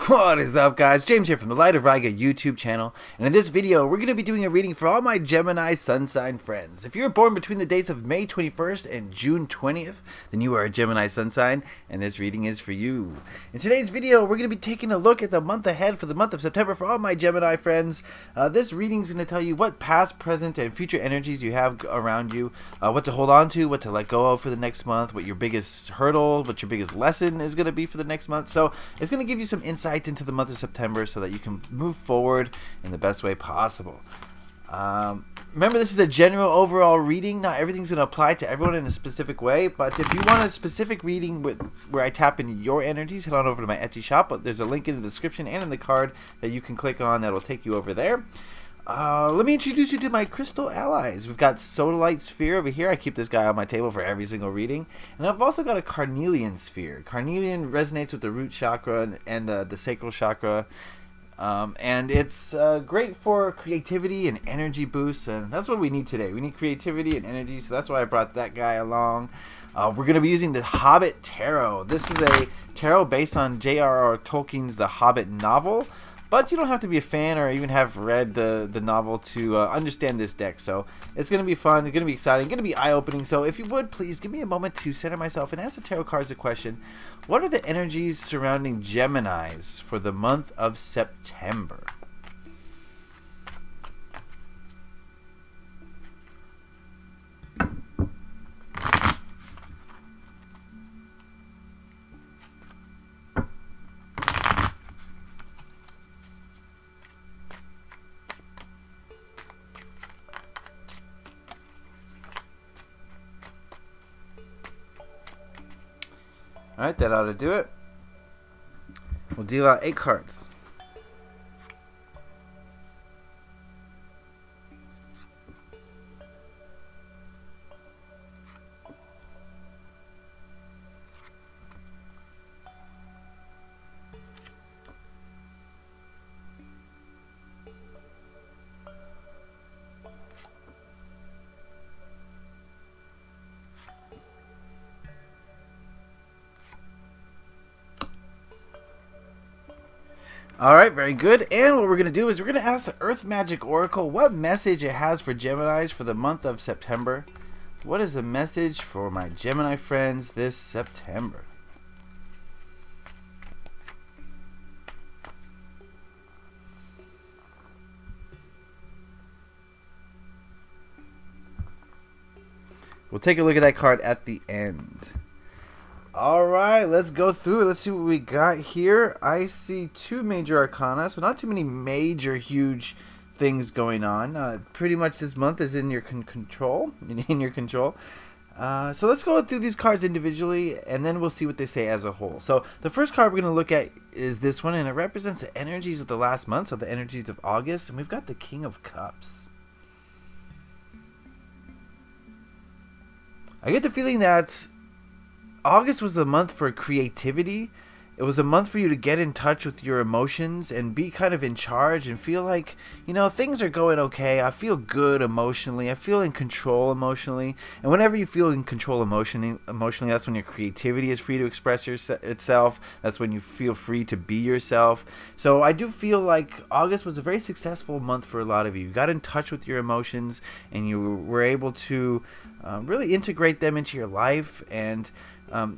What is up, guys? James here from the Light of Riga YouTube channel, and in this video we're going to be doing a reading for all my Gemini Sun sign friends. If you were born between the dates of May 21st and June 20th, then you are a Gemini Sun sign, and this reading is for you. In today's video, we're going to be taking a look at the month ahead for the month of September for all my Gemini friends. This reading is going to tell you what past, present, and future energies you have around you, what to hold on to, what to let go of for the next month, what your biggest hurdle, what your biggest lesson is going to be for the next month. So it's going to give you some insight into the month of September so that you can move forward in the best way possible. Remember, this is a general overall reading. Not everything's going to apply to everyone in a specific way, but if you want a specific reading where I tap into your energies, head on over to my Etsy shop. There's a link in the description and in the card that you can click on that will take you over there. Let me introduce you to my crystal allies. We've got Sodalite Sphere over here. I keep this guy on my table for every single reading. And I've also got a Carnelian Sphere. Carnelian resonates with the root chakra and the sacral chakra. And it's great for creativity and energy boosts. And that's what we need today. We need creativity and energy. So that's why I brought that guy along. We're going to be using the Hobbit Tarot. This is a tarot based on J.R.R. Tolkien's The Hobbit novel. But you don't have to be a fan or even have read the novel to understand this deck. So it's going to be fun. It's going to be exciting. It's going to be eye-opening. So if you would, please give me a moment to center myself and ask the tarot cards a question. What are the energies surrounding Geminis for the month of September? Alright, that ought to do it. We'll deal out 8 cards. Alright, very good. And what we're going to do is we're going to ask the Earth Magic Oracle what message it has for Geminis for the month of September. What is the message for my Gemini friends this September? We'll take a look at that card at the end. Alright, let's go through it. Let's see what we got here. I see 2 major arcana, so not too many major, huge things going on. Pretty much this month is in your control. So let's go through these cards individually, and then we'll see what they say as a whole. So the first card we're going to look at is this one, and it represents the energies of the last month, so the energies of August, and we've got the King of Cups. I get the feeling that August was the month for creativity. It was a month for you to get in touch with your emotions and be kind of in charge and feel like, you know, things are going okay. I feel good emotionally. I feel in control emotionally. And whenever you feel in control emotionally, that's when your creativity is free to express itself. That's when you feel free to be yourself. So I do feel like August was a very successful month for a lot of you. You got in touch with your emotions and you were able to really integrate them into your life, and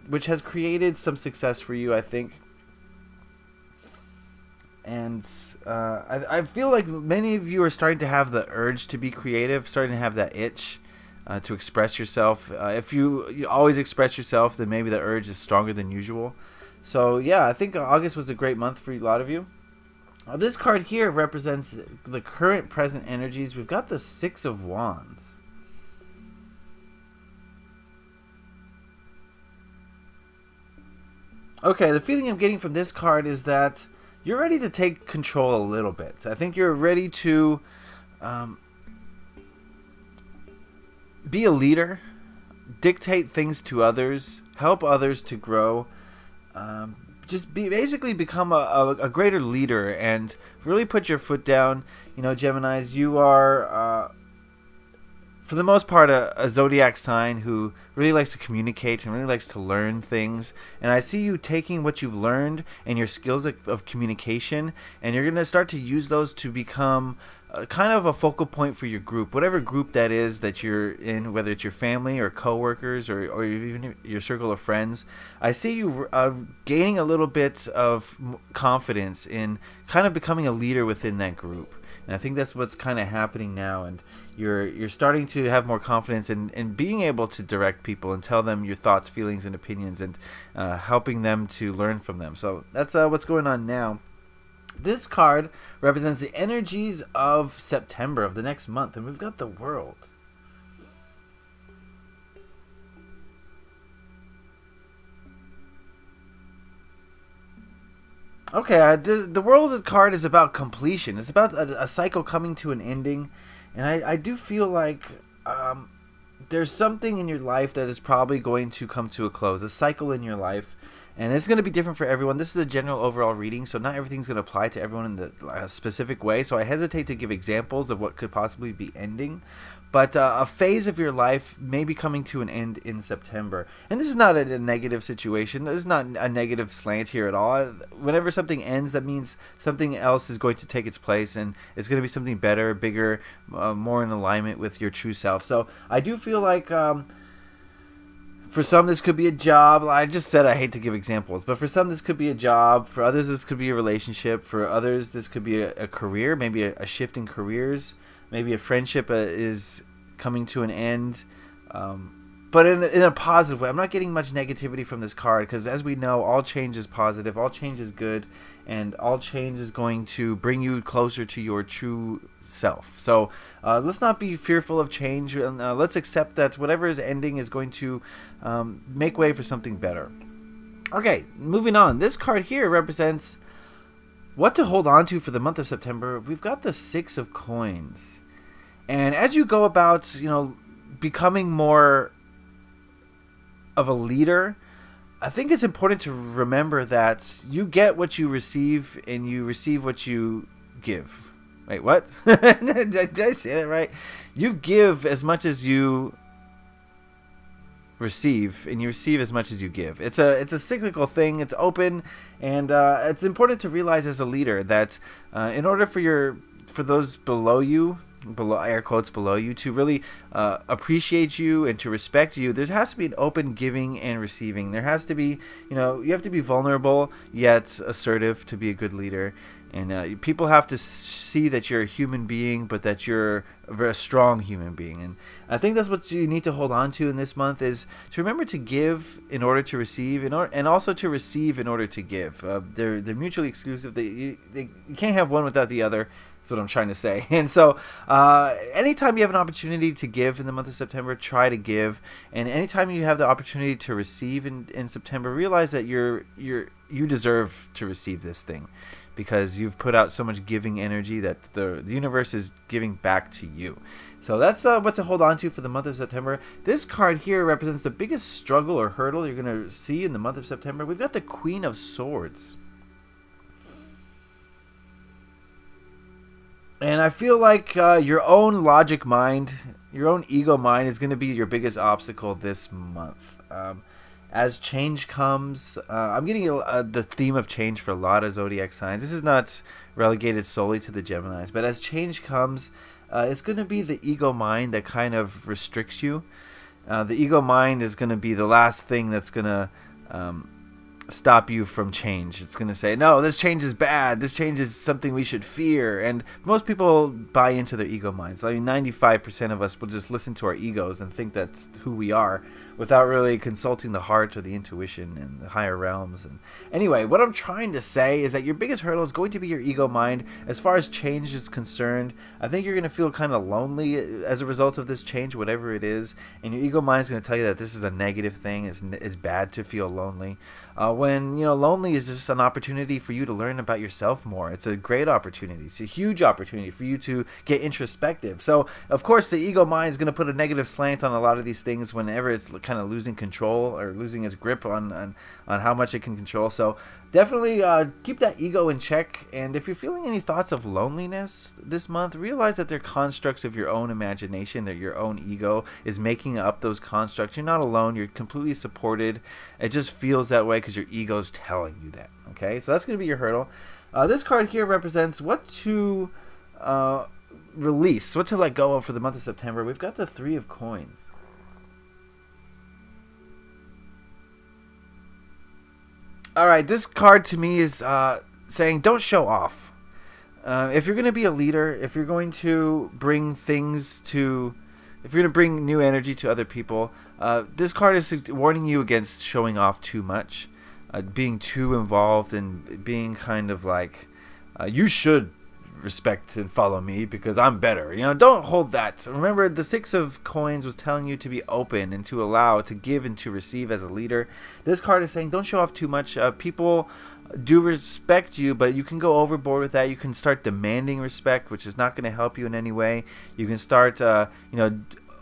which has created some success for you, I think. And I feel like many of you are starting to have the urge to be creative, starting to have that itch to express yourself. If you always express yourself, then maybe the urge is stronger than usual. So yeah, I think August was a great month for a lot of you. This card here represents the current present energies. We've got the 6 of Wands. Okay, the feeling I'm getting from this card is that you're ready to take control a little bit. I think you're ready to be a leader, dictate things to others, help others to grow, basically become a greater leader and really put your foot down. You know, Geminis, you are for the most part, a zodiac sign who really likes to communicate and really likes to learn things. And I see you taking what you've learned and your skills of communication, and you're going to start to use those to become kind of a focal point for your group, whatever group that is that you're in, whether it's your family or coworkers or even your circle of friends. I see you gaining a little bit of confidence in kind of becoming a leader within that group. And I think that's what's kind of happening now, and you're starting to have more confidence in being able to direct people and tell them your thoughts, feelings, and opinions, and helping them to learn from them. So that's what's going on now. This card represents the energies of September, of the next month, and we've got the World. Okay, the World card is about completion. It's about a cycle coming to an ending, and I do feel like there's something in your life that is probably going to come to a close, a cycle in your life. And it's going to be different for everyone. This is a general overall reading, so not everything's going to apply to everyone in a specific way. So I hesitate to give examples of what could possibly be ending. But a phase of your life may be coming to an end in September. And this is not a negative situation. This is not a negative slant here at all. Whenever something ends, that means something else is going to take its place. And it's going to be something better, bigger, more in alignment with your true self. So I do feel like... for some, this could be a job. I just said I hate to give examples, but for some, this could be a job. For others, this could be a relationship. For others, this could be a career, maybe a shift in careers. Maybe a friendship is coming to an end, but in a positive way. I'm not getting much negativity from this card because, as we know, all change is positive, all change is good, and all change is going to bring you closer to your true self. So let's not be fearful of change. Let's accept that whatever is ending is going to make way for something better. Okay, moving on. This card here represents what to hold on to for the month of September. We've got the Six of Coins. And as you go about, becoming more of a leader, I think it's important to remember that you get what you receive and you receive what you give. Wait, what? Did I say that right? You give as much as you receive, and you receive as much as you give. It's a cyclical thing. It's open, and it's important to realize as a leader that in order for those below you, below air quotes below you, to really appreciate you and to respect you, there has to be an open giving and receiving. There has to be, you have to be vulnerable yet assertive to be a good leader. And people have to see that you're a human being, but that you're a very strong human being. And I think that's what you need to hold on to in this month, is to remember to give in order to receive, and also to receive in order to give. They're mutually exclusive. You can't have one without the other. That's what I'm trying to say. And so anytime you have an opportunity to give in the month of September, try to give. And anytime you have the opportunity to receive in September, realize that you deserve to receive this thing, because you've put out so much giving energy that the universe is giving back to you. So that's what to hold on to for the month of September. This card here represents the biggest struggle or hurdle you're going to see in the month of September. We've got the Queen of Swords. And I feel like your own logic mind, your own ego mind, is going to be your biggest obstacle this month. As change comes, I'm getting the theme of change for a lot of zodiac signs. This is not relegated solely to the Geminis, but as change comes, it's going to be the ego mind that kind of restricts you. The ego mind is going to be the last thing that's going to stop you from change. It's going to say, no, this change is bad. This change is something we should fear. And most people buy into their ego minds. I mean, 95% of us will just listen to our egos and think that's who we are, without really consulting the heart or the intuition and the higher realms. And anyway, what I'm trying to say is that your biggest hurdle is going to be your ego mind. As far as change is concerned, I think you're going to feel kind of lonely as a result of this change, whatever it is. And your ego mind is going to tell you that this is a negative thing. It's bad to feel lonely. when, lonely is just an opportunity for you to learn about yourself more. It's a great opportunity. It's a huge opportunity for you to get introspective. So, of course, the ego mind is going to put a negative slant on a lot of these things whenever it's kind of losing control or losing its grip on how much it can control. So, definitely keep that ego in check. And if you're feeling any thoughts of loneliness this month, realize that they're constructs of your own imagination, that your own ego is making up those constructs. You're not alone. You're completely supported. It just feels that way because your ego's telling you that. Okay, so that's going to be your hurdle. This card here represents what to release, what to let go of for the month of September. We've got the Three of Coins. All right, this card to me is saying don't show off. If you're going to be a leader, if you're going to bring if you're going to bring new energy to other people, this card is warning you against showing off too much, being too involved, and being kind of like, you should respect and follow me because I'm better. Don't hold that. Remember, the Six of Coins was telling you to be open and to allow, to give and to receive as a leader. This card is saying don't show off too much. People do respect you, but you can go overboard with that. You can start demanding respect, which is not going to help you in any way. You can start,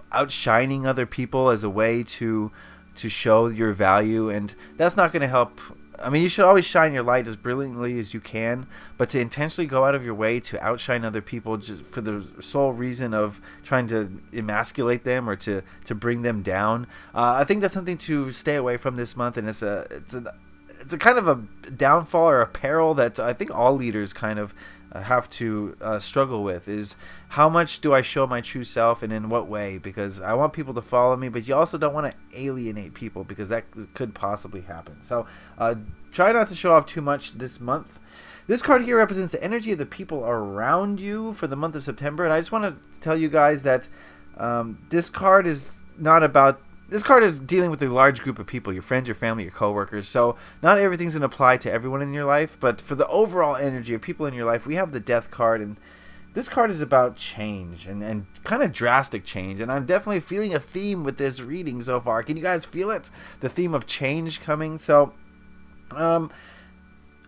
outshining other people as a way to show your value, and that's not going to help. I mean, you should always shine your light as brilliantly as you can, but to intentionally go out of your way to outshine other people just for the sole reason of trying to emasculate them or to bring them down, I think that's something to stay away from this month, and it's a kind of a downfall or a peril that I think all leaders kind of have to struggle with, is how much do I show my true self and in what way, because I want people to follow me, but you also don't want to alienate people because that could possibly happen. So try not to show off too much this month. This card here represents the energy of the people around you for the month of September, and I just want to tell you guys that this card is not about. This card is dealing with a large group of people, your friends, your family, your coworkers. So not everything's going to apply to everyone in your life, but for the overall energy of people in your life, we have the Death card, and this card is about change and kind of drastic change. And I'm definitely feeling a theme with this reading so far. Can you guys feel it? The theme of change coming. So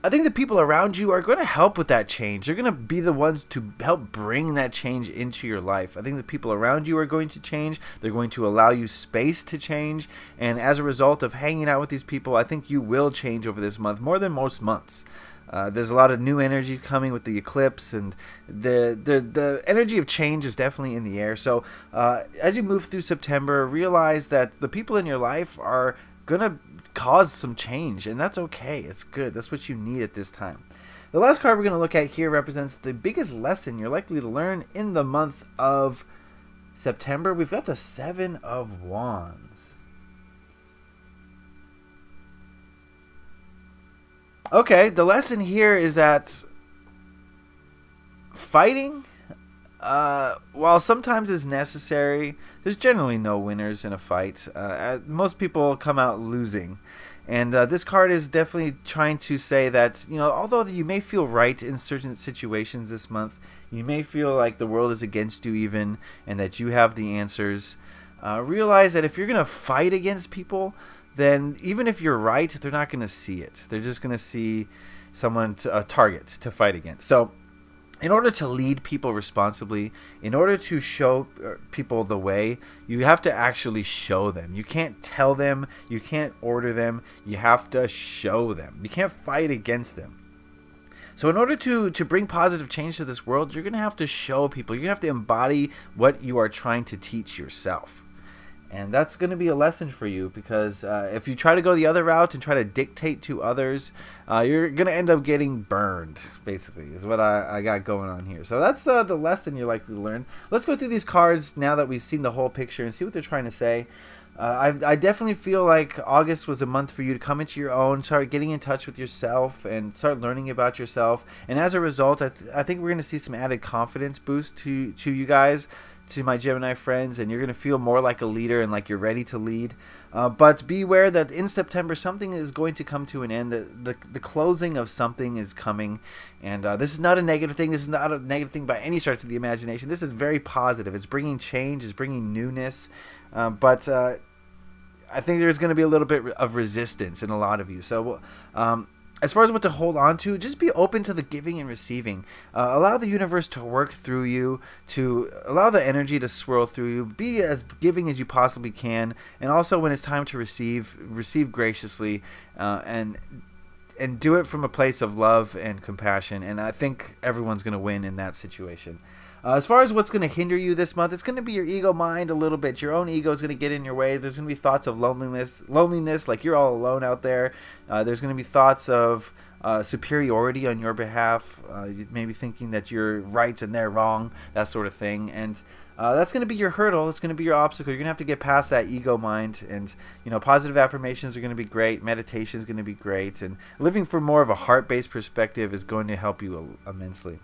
I think the people around you are going to help with that change. They're going to be the ones to help bring that change into your life. I think the people around you are going to change. They're going to allow you space to change. And as a result of hanging out with these people, I think you will change over this month more than most months. There's a lot of new energy coming with the eclipse, and the energy of change is definitely in the air. So as you move through September, realize that the people in your life are going to cause some change, and that's okay. It's good. That's what you need at this time. The last card we're going to look at here represents the biggest lesson you're likely to learn in the month of September. We've got the Seven of Wands. Okay, the lesson here is that fighting, while sometimes is necessary, there's generally no winners in a fight. Most people come out losing. And this card is definitely trying to say that, although you may feel right in certain situations this month, you may feel like the world is against you even, and that you have the answers. Realize that if you're going to fight against people, then even if you're right, they're not going to see it. They're just going to see someone, a target to fight against. So in order to lead people responsibly, in order to show people the way, you have to actually show them. You can't tell them, you can't order them, you have to show them. You can't fight against them. So in order to bring positive change to this world, you're going to have to show people. You're going to have to embody what you are trying to teach yourself. And that's going to be a lesson for you, because if you try to go the other route and try to dictate to others, you're going to end up getting burned, basically, is what I got going on here. So that's the lesson you're likely to learn. Let's go through these cards now that we've seen the whole picture and see what they're trying to say. I definitely feel like August was a month for you to come into your own, start getting in touch with yourself, and start learning about yourself. And as a result, I think we're going to see some added confidence boost to you guys, to my Gemini friends, and you're going to feel more like a leader and like you're ready to lead. But beware that in September something is going to come to an end. The closing of something is coming, and this is not a negative thing. This is not a negative thing by any stretch of the imagination. This is very positive. It's bringing change. It's bringing newness. But I think there's going to be a little bit of resistance in a lot of you. So as far as what to hold on to, just be open to the giving and receiving. Allow the universe to work through you, to allow the energy to swirl through you. Be as giving as you possibly can, and also when it's time to receive graciously, and do it from a place of love and compassion. And I think everyone's going to win in that situation. As far as what's going to hinder you this month, it's going to be your ego mind a little bit. Your own ego is going to get in your way. There's going to be thoughts of loneliness, like you're all alone out there. There's going to be thoughts of superiority on your behalf. You may be thinking that you're right and they're wrong, that sort of thing. And that's going to be your hurdle. It's going to be your obstacle. You're going to have to get past that ego mind. And, positive affirmations are going to be great. Meditation is going to be great. And living from more of a heart-based perspective is going to help you immensely.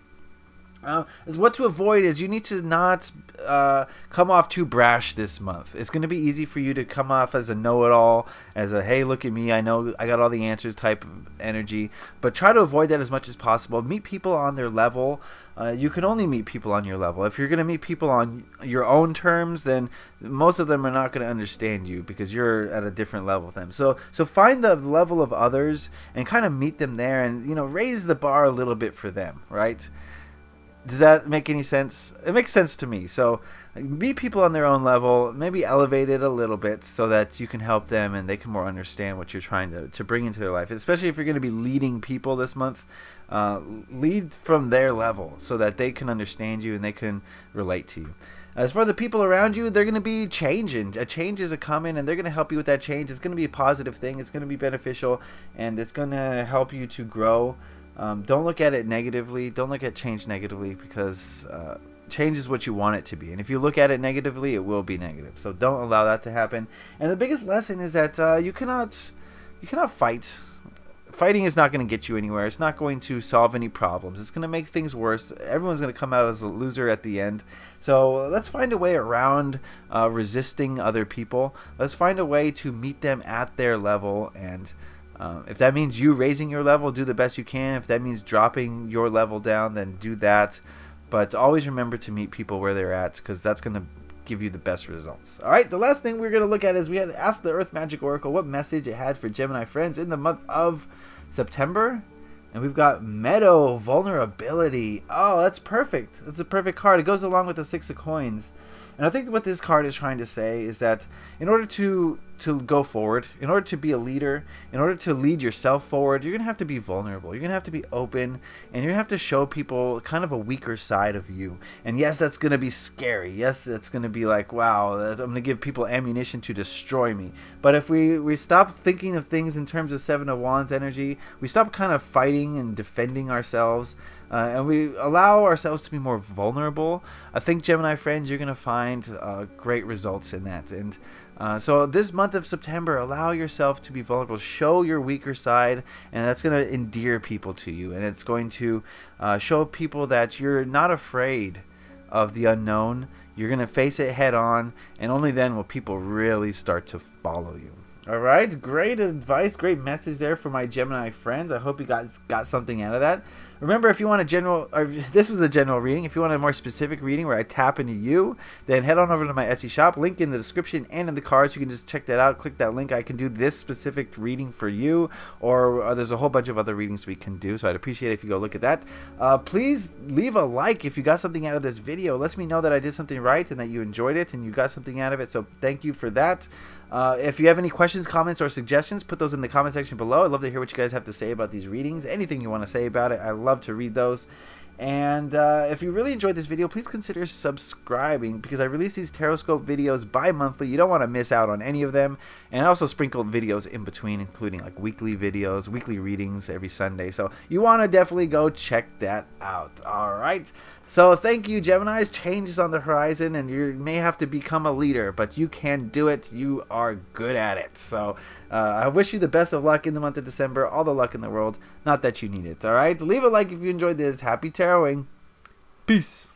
Is what to avoid is you need to not come off too brash this month. It's going to be easy for you to come off as a know-it-all, as a, hey, look at me, I know, I got all the answers type of energy. But try to avoid that as much as possible. Meet people on their level. You can only meet people on your level. If you're going to meet people on your own terms, then most of them are not going to understand you because you're at a different level with them. So find the level of others and kind of meet them there, and raise the bar a little bit for them, right? Does that make any sense? It makes sense to me. So meet people on their own level, maybe elevate it a little bit so that you can help them and they can more understand what you're trying to bring into their life. Especially if you're going to be leading people this month, lead from their level so that they can understand you and they can relate to you. As for the people around you, they're going to be changing. A change is coming, and they're going to help you with that change. It's going to be a positive thing. It's going to be beneficial, and it's going to help you to grow. Don't look at it negatively. Don't look at change negatively, because change is what you want it to be. And if you look at it negatively, it will be negative. So don't allow that to happen. And the biggest lesson is that you cannot fight. Fighting is not going to get you anywhere. It's not going to solve any problems. It's going to make things worse. Everyone's going to come out as a loser at the end. So let's find a way around resisting other people. Let's find a way to meet them at their level, and if that means you raising your level, do the best you can. If that means dropping your level down, then do that. But always remember to meet people where they're at, because that's going to give you the best results. All right, the last thing we're going to look at is we had asked the Earth Magic Oracle what message it had for Gemini friends in the month of September. And we've got Meadow Vulnerability. Oh, that's perfect. That's a perfect card. It goes along with the Six of Coins. And I think what this card is trying to say is that in order to go forward, in order to be a leader, in order to lead yourself forward, you're going to have to be vulnerable. You're going to have to be open, and you're going to have to show people kind of a weaker side of you. And yes, that's going to be scary. Yes, that's going to be like, wow, I'm going to give people ammunition to destroy me. But if we stop thinking of things in terms of Seven of Wands energy, we stop kind of fighting and defending ourselves, and we allow ourselves to be more vulnerable, I think, Gemini friends, you're going to find great results in that. And so this month of September, allow yourself to be vulnerable. Show your weaker side, and that's going to endear people to you. And it's going to show people that you're not afraid of the unknown. You're going to face it head on, and only then will people really start to follow you. All right, great advice, great message there for my Gemini friends. I hope you guys got something out of that. Remember, if you want a general, or this was a general reading. If you want a more specific reading where I tap into you, then head on over to my Etsy shop. Link in the description and in the cards. You can just check that out. Click that link. I can do this specific reading for you, or there's a whole bunch of other readings we can do. So I'd appreciate it if you go look at that. Please leave a like if you got something out of this video. It lets me know that I did something right and that you enjoyed it and you got something out of it. So thank you for that. If you have any questions, comments, or suggestions, put those in the comment section below. I'd love to hear what you guys have to say about these readings. Anything you want to say about it, I love to read those. And if you really enjoyed this video, please consider subscribing, because I release these Tarotscope videos bi-monthly. You don't want to miss out on any of them. And I also sprinkle videos in between, including like weekly videos, weekly readings every Sunday. So you want to definitely go check that out. All right. So thank you, Geminis. Change is on the horizon, and you may have to become a leader, but you can do it. You are good at it. So I wish you the best of luck in the month of December. All the luck in the world. Not that you need it. All right. Leave a like if you enjoyed this. Happy taroting. Peace.